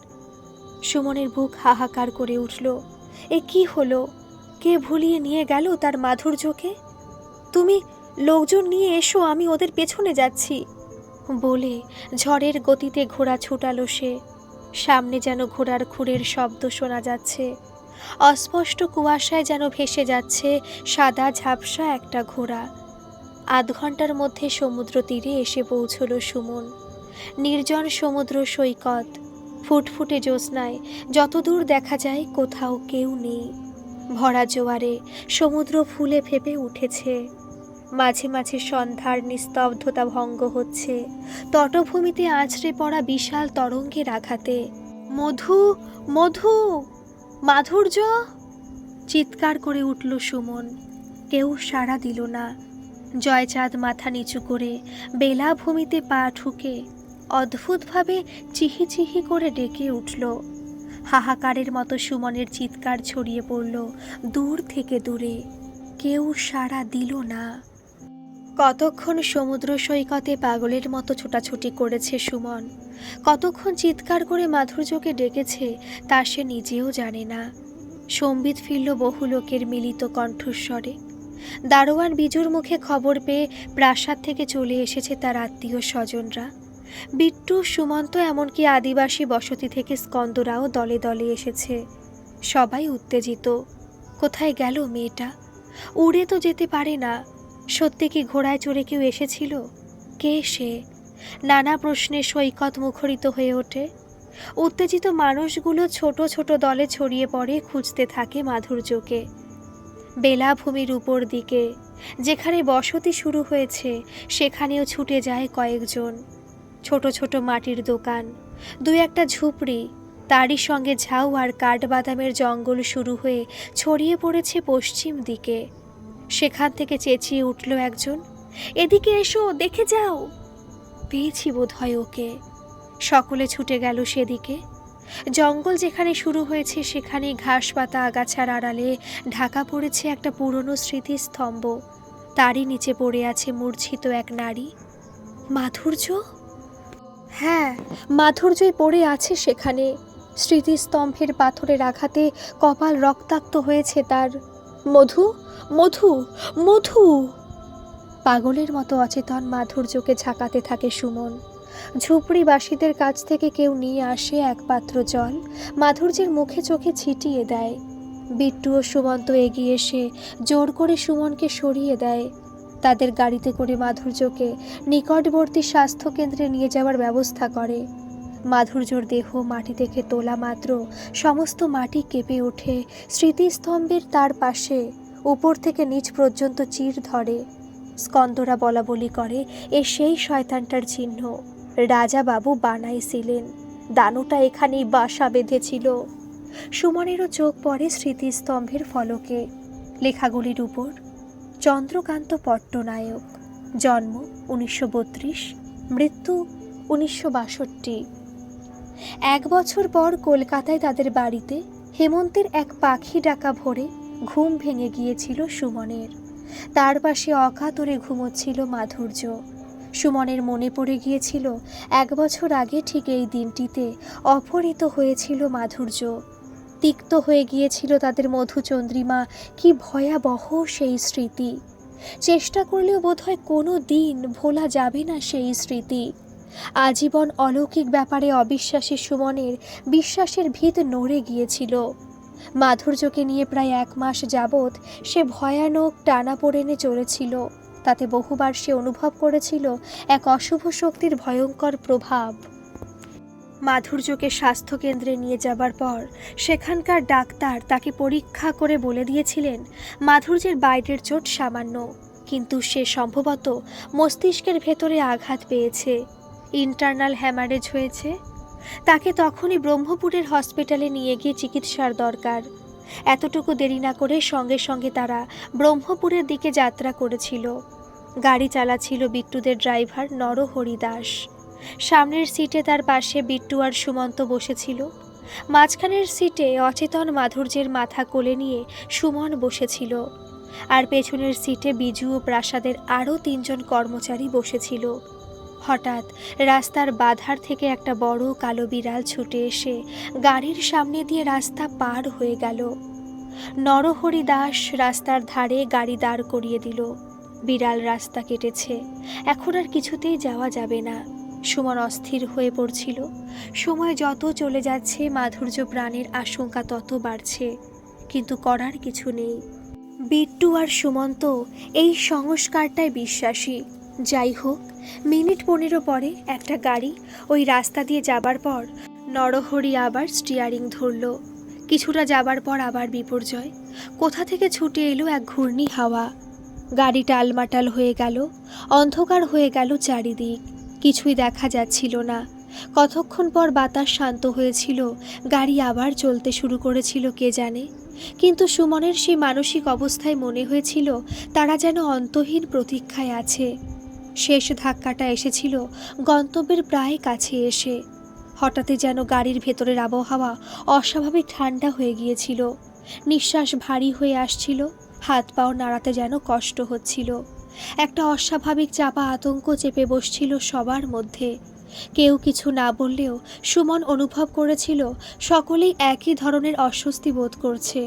সুমনের বুক হাহাকার করে উঠল। এ কি হলো? কে ভুলিয়ে নিয়ে গেল তার মাধুর্যকে? তুমি লোকজন নিয়ে এসো, আমি ওদের পেছনে যাচ্ছি বলে ঝড়ের গতিতে ঘোড়া ছুটালো সে। সামনে যেন ঘোড়ার খুরের শব্দ শোনা যাচ্ছে। অস্পষ্ট কুয়াশায় যেন ভেসে যাচ্ছে সাদা ঝাপসা একটা ঘোড়া। আধ ঘন্টার মধ্যে সমুদ্র তীরে এসে পৌঁছল সুমন। নির্জন সমুদ্র সৈকত, ফুটফুটে জ্যোৎস্নায় যতদূর দেখা যায় কোথাও কেউ নেই। ভরা জোয়ারে সমুদ্র ফুলে ফেপে উঠেছে। মাঝে মাঝে সন্ধ্যার নিস্তব্ধতা ভঙ্গ হচ্ছে তটভূমিতে আছড়ে পড়া বিশাল তরঙ্গের আঘাতে। মধু, মধু, মাধুর্য! চিৎকার করে উঠল সুমন। কেউ সাড়া দিল না। জয়চাঁদ মাথা নিচু করে বেলাভূমিতে পা ঠুকে অদ্ভুতভাবে চিহি চিহি করে ডেকে উঠল। হাহাকারের মতো সুমনের চিৎকার ছড়িয়ে পড়ল দূর থেকে দূরে। কেউ সাড়া দিল না। কতক্ষণ সমুদ্র সৈকতে পাগলের মতো ছোটাছুটি করেছে সুমন, কতক্ষণ চিৎকার করে মাধুর্যকে ডেকেছে তা সে নিজেও জানে না। সম্বিত ফিরল বহু লোকের মিলিত কণ্ঠস্বরে। দারোয়ান বিজুর মুখে খবর পেয়ে প্রাসাদ থেকে চলে এসেছে তার আত্মীয় স্বজনরা। বিট্টু, সুমন্ত, এমনকি আদিবাসী বসতি থেকে স্কন্দরাও দলে দলে এসেছে। সবাই উত্তেজিত। কোথায় গেল মেয়েটা? উড়ে তো যেতে পারে না। সত্যি কি ঘোড়ায় চড়ে কেউ এসেছিল? কে সে? নানা প্রশ্নে সৈকত মুখরিত হয়ে ওঠে। উত্তেজিত মানুষগুলো ছোট ছোট দলে ছড়িয়ে পড়ে, খুঁজতে থাকে মাধুর্যকে। বেলাভূমির উপর দিকে যেখানে বসতি শুরু হয়েছে সেখানেও ছুটে যায় কয়েকজন। ছোট ছোট মাটির দোকান, দু একটা ঝুপড়ি, তারই সঙ্গে ঝাউ আর কাঠবাদামের জঙ্গল শুরু হয়ে ছড়িয়ে পড়েছে পশ্চিম দিকে। সেখান থেকে চেঁচিয়ে উঠল একজন, এদিকে এসো, দেখে যাও। পেয়েছি বোধহয় ওকে। সকলে ছুটে গেল সেদিকে। জঙ্গল যেখানে শুরু হয়েছে সেখানেই ঘাস পাতা আগাছার আড়ালে ঢাকা পড়েছে একটা পুরনো স্মৃতিস্তম্ভ। তারই নিচে পড়ে আছে মূর্ছিত এক নারী। মাধুর্য? হ্যাঁ, মাধুর্যই পড়ে আছে সেখানে। স্মৃতিস্তম্ভের পাথরের আঘাতে কপাল রক্তাক্ত হয়েছে তার। মধু, মধু, মধু! পাগলের মতো অচেতন মাধুর্যকে ঝাঁকাতে থাকে সুমন। ঝুপড়িবাসীদের কাছ থেকে কেউ নিয়ে আসে এক পাত্র জল, মাধুর্যের মুখে চোখে ছিটিয়ে দেয়। বিট্টু ও সুমন্ত এগিয়ে এসে জোর করে সুমনকে সরিয়ে দেয়। তাদের গাড়িতে করে মাধুর্যকে নিকটবর্তী স্বাস্থ্যকেন্দ্রে নিয়ে যাওয়ার ব্যবস্থা করে। মাধুর্যর দেহ মাটি থেকে তোলা মাত্র সমস্ত মাটি কেঁপে ওঠে। স্মৃতিস্তম্ভের তার পাশে উপর থেকে নিচ পর্যন্ত চির ধরে। স্কন্দরা বলা বলি করে, এ সেই শয়তানটার চিহ্ন রাজা বাবু বানাইছিলেন। দানুটা এখানেই বাসা বেঁধেছিল। সুমনেরও চোখ পড়ে স্মৃতিস্তম্ভের ফলকে। লেখাগুলির উপর চন্দ্রকান্ত পট্টনায়ক, জন্ম 1932, মৃত্যু 1962। 1 বছর পর কলকাতায় তাদের বাড়িতে হেমন্তের এক পাখি ডাকা ভোরে ঘুম ভেঙে গিয়েছিল সুমনের। তার পাশে অকাতরে ঘুমোচ্ছিল মাধুর্য। সুমনের মনে পড়ে গিয়েছিল 1 বছর আগে ঠিক এই দিনটিতে অপহৃত হয়েছিল মাধুর্য। তিক্ত হয়ে গিয়েছিল তাদের মধুচন্দ্রিমা। কি ভয়াবহ সেই স্মৃতি! চেষ্টা করলেও বোধহয় কোনো দিন ভোলা যাবে না সেই স্মৃতি। আজীবন অলৌকিক ব্যাপারে অবিশ্বাসী সুমনের বিশ্বাসের ভিত নড়ে গিয়েছিল। মাধুর্যকে নিয়ে প্রায় 1 মাস যাবৎ সে ভয়ানক টানাপোড়েনে চলেছিল। তাতে বহুবার সে অনুভব করেছিল এক অশুভ শক্তির ভয়ঙ্কর প্রভাব। মাধুর্যকে স্বাস্থ্যকেন্দ্রে নিয়ে যাবার পর সেখানকার ডাক্তার তাকে পরীক্ষা করে বলে দিয়েছিলেন মাধুর্যের বাইরের চোট সামান্য, কিন্তু সে সম্ভবত মস্তিষ্কের ভেতরে আঘাত পেয়েছে, ইন্টারনাল হ্যামারেজ হয়েছে। তাকে তখনই ব্রহ্মপুরের হসপিটালে নিয়ে গিয়ে চিকিৎসার দরকার। এতটুকু দেরি না করে সঙ্গে সঙ্গে তারা ব্রহ্মপুরের দিকে যাত্রা করেছিল। গাড়ি চালাচ্ছিল বিট্টুদের ড্রাইভার নরহরি দাস। সামনের সিটে তার পাশে বিট্টু আর সুমন্ত বসেছিল। মাঝখানের সিটে অচেতন মাধুর্যের মাথা কোলে নিয়ে সুমন বসেছিল। আর পেছনের সিটে বিজু ও প্রাসাদের আরও 3 জন কর্মচারী বসেছিল। হঠাৎ রাস্তার বাধার থেকে একটা বড় কালো বিড়াল ছুটে এসে গাড়ির সামনে দিয়ে রাস্তা পার হয়ে গেল। নরহরি দাস রাস্তার ধারে গাড়ি দাঁড় করিয়ে দিল। বিড়াল রাস্তা কেটেছে, এখন আর কিছুতেই যাওয়া যাবে না। সুমন অস্থির হয়ে পড়ছিল। সময় যত চলে যাচ্ছে মাধুর্য প্রাণের আশঙ্কা তত বাড়ছে, কিন্তু করার কিছু নেই। বিট্টু আর সুমন্ত এই সংস্কারটায় বিশ্বাসী। যাই হোক, মিনিট 15 পরে একটা গাড়ি ওই রাস্তা দিয়ে যাবার পর নরহরি আবার স্টিয়ারিং ধরল। কিছুটা যাবার পর আবার বিপর্যয়। কোথা থেকে ছুটে এলো এক ঘূর্ণি হাওয়া। গাড়ি টালমাটাল হয়ে গেল, অন্ধকার হয়ে গেল চারিদিক, কিছুই দেখা যাচ্ছিল না। কতক্ষণ পর বাতাস শান্ত হয়েছিল, গাড়ি আবার চলতে শুরু করেছিল কে জানে। কিন্তু সুমনের সেই মানসিক অবস্থায় মনে হয়েছিল তারা যেন অন্তহীন প্রতীক্ষায় আছে। শেষ ধাক্কাটা এসেছিল গন্তব্যের প্রায় কাছে এসে। হঠাৎই যেন গাড়ির ভেতরের আবহাওয়া অস্বাভাবিক ঠান্ডা হয়ে গিয়েছিল। নিঃশ্বাস ভারী হয়ে আসছিল, হাত পাও নাড়াতে যেন কষ্ট হচ্ছিল। একটা অস্বাভাবিক চাপা আতঙ্ক চেপে বসছিল সবার মধ্যে। কেউ কিছু না বললেও সুমন অনুভব করেছিল সকলেই একই ধরনের অস্বস্তি বোধ করছে।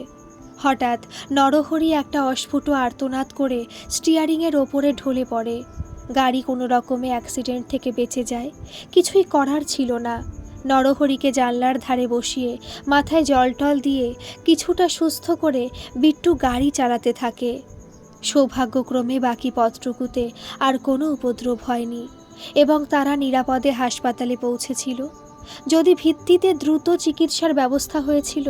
হঠাৎ নরহরি একটা অস্ফুট আর্তনাদ করে স্টিয়ারিংয়ের ওপরে ঢলে পড়ে। গাড়ি কোনো রকমে অ্যাক্সিডেন্ট থেকে বেঁচে যায়। কিছুই করার ছিল না। নরহরিকে জানলার ধারে বসিয়ে মাথায় জলটল দিয়ে কিছুটা সুস্থ করে বিট্টু গাড়ি চালাতে থাকে। সৌভাগ্যক্রমে বাকি পথটুকুতে আর কোনো উপদ্রব হয়নি এবং তারা নিরাপদে হাসপাতালে পৌঁছেছিল। যদি ভিত্তিতে দ্রুত চিকিৎসার ব্যবস্থা হয়েছিল।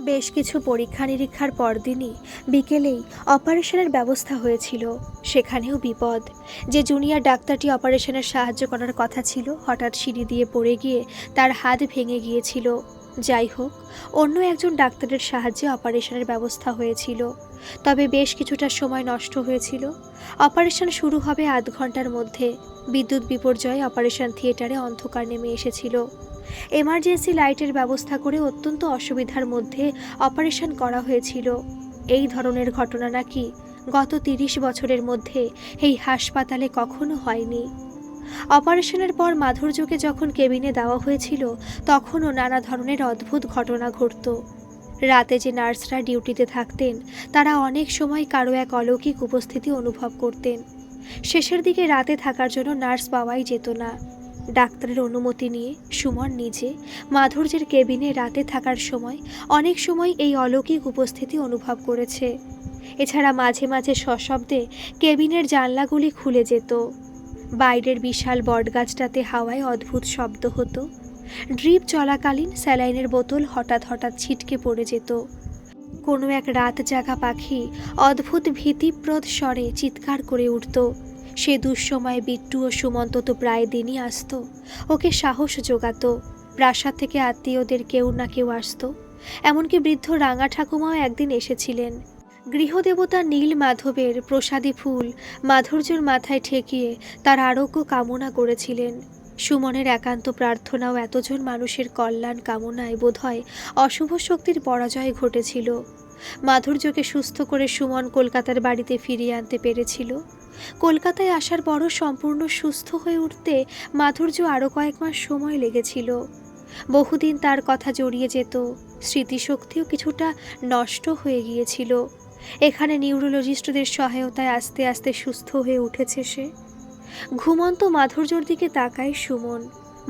বেশ কিছু পরীক্ষা নিরীক্ষার পরদিনই বিকেলেই অপারেশনের ব্যবস্থা হয়েছিল। সেখানেও বিপদ। যে জুনিয়র ডাক্তারটি অপারেশনের সাহায্য করার কথা ছিল হঠাৎ সিঁড়ি দিয়ে পড়ে গিয়ে তার হাত ভেঙে গিয়েছিল। যাই হোক, অন্য একজন ডাক্তারের সাহায্যে অপারেশনের ব্যবস্থা হয়েছিল, তবে বেশ কিছুটা সময় নষ্ট হয়েছিল। অপারেশন শুরু হবে আধ ঘন্টার মধ্যে। বিদ্যুৎ বিপর্যয়ে অপারেশন থিয়েটারে অন্ধকার নেমে এসেছিল। এমার্জেন্সি লাইটের ব্যবস্থা করে অত্যন্ত অসুবিধার মধ্যে অপারেশন করা হয়েছিল। এই ধরনের ঘটনা নাকি গত ৩০ বছরের মধ্যে এই হাসপাতালে কখনো হয়নি। অপারেশনের পর মাধুর্যকে যখন কেবিনে দেওয়া হয়েছিল, তখনও নানা ধরনের অদ্ভুত ঘটনা ঘটত। রাতে যে নার্সরা ডিউটিতে থাকতেন, তারা অনেক সময় কারো এক অলৌকিক উপস্থিতি অনুভব করতেন। শেষের দিকে রাতে থাকার জন্য নার্স পাওয়াই যেত না। ডাক্তারের অনুমতি নিয়ে সুমন নিজে মাধুর্যের কেবিনে রাতে থাকার সময় অনেক সময় এই অলৌকিক উপস্থিতি অনুভব করেছে। এছাড়া মাঝে মাঝে সশব্দে কেবিনের জানলাগুলি খুলে যেত। বাইরের বিশাল বটগাছটাতে হাওয়ায় অদ্ভুত শব্দ হতো। ড্রিপ চলাকালীন স্যালাইনের বোতল হঠাৎ হঠাৎ ছিটকে পড়ে যেত। কোনো এক রাত জাগা পাখি অদ্ভুত ভীতিপ্রদ স্বরে চিৎকার করে উঠত। সে দুঃসময়ে বিট্টু ও সুমন্ত তো প্রায় দিনই আসত, ওকে সাহস জোগাত। প্রাসাদ থেকে আত্মীয়দের কেউ না কেউ আসত। এমনকি বৃদ্ধ রাঙা ঠাকুমাও একদিন এসেছিলেন। গৃহদেবতা নীল মাধবের প্রসাদী ফুল মাধুর্যের মাথায় ঠেকিয়ে তার আরোগ্য কামনা করেছিলেন। সুমনের একান্ত প্রার্থনাও এতজন মানুষের কল্যাণ কামনায় বোধহয় অশুভ শক্তির পরাজয় ঘটেছিল। মাধুর্যকে সুস্থ করে সুমন কলকাতার বাড়িতে ফিরিয়ে আনতে পেরেছিল। কলকাতায় আসার পরও সম্পূর্ণ সুস্থ হয়ে উঠতে মাধুর্য আরও কয়েক মাস সময় লেগেছিল। বহুদিন তার কথা জড়িয়ে যেত, স্মৃতিশক্তিও কিছুটা নষ্ট হয়ে গিয়েছিল। এখানে নিউরোলজিস্টদের সহায়তায় আস্তে আস্তে সুস্থ হয়ে উঠেছে সে। ঘুমন্ত মাধুর্যর দিকে তাকায় সুমন।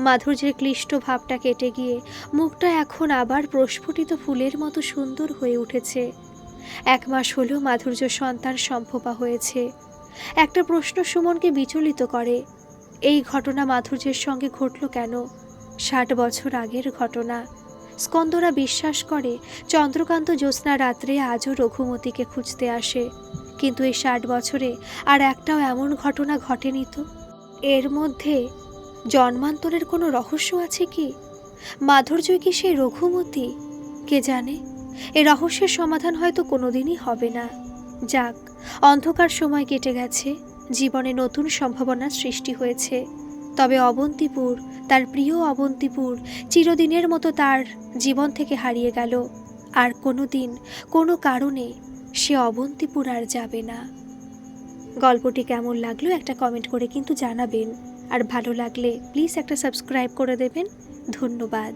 মাধুর্যের ক্লিষ্ট ভাবটা কেটে গিয়ে মুখটা এখন আবার প্রস্ফুটিত ফুলের মতো সুন্দর হয়ে উঠেছে। 1 মাস হলো মাধুর্য সন্তান সম্ভবা হয়েছে। একটা প্রশ্ন সুমনকে বিচলিত করে, এই ঘটনা মাধুর্যের সঙ্গে ঘটল কেন? 60 বছর আগের ঘটনা। স্কন্দরা বিশ্বাস করে চন্দ্রকান্ত জ্যোৎস্না রাত্রে আজও রঘুমতিকে খুঁজতে আসে, কিন্তু এই 60 বছরে আর একটাও এমন ঘটনা ঘটেনি তো। এর মধ্যে জন্মান্তরের কোনো রহস্য আছে কি? মাধুর্য কি সেই রঘুমতি? কে জানে। এ রহস্যের সমাধান হয়তো কোনোদিনই হবে না। যাক, অন্ধকার সময় কেটে গেছে, জীবনে নতুন সম্ভাবনার সৃষ্টি হয়েছে। তবে অবন্তিপুর, তার প্রিয় অবন্তিপুর চিরদিনের মতো তার জীবন থেকে হারিয়ে গেল। আর কোনো দিন কোনো কারণে সে অবন্তিপুর আর যাবে না। গল্পটি কেমন লাগলো একটা কমেন্ট করে কিন্তু জানাবেন। আর ভালো লাগলে প্লিজ একটা সাবস্ক্রাইব করে দেবেন। ধন্যবাদ।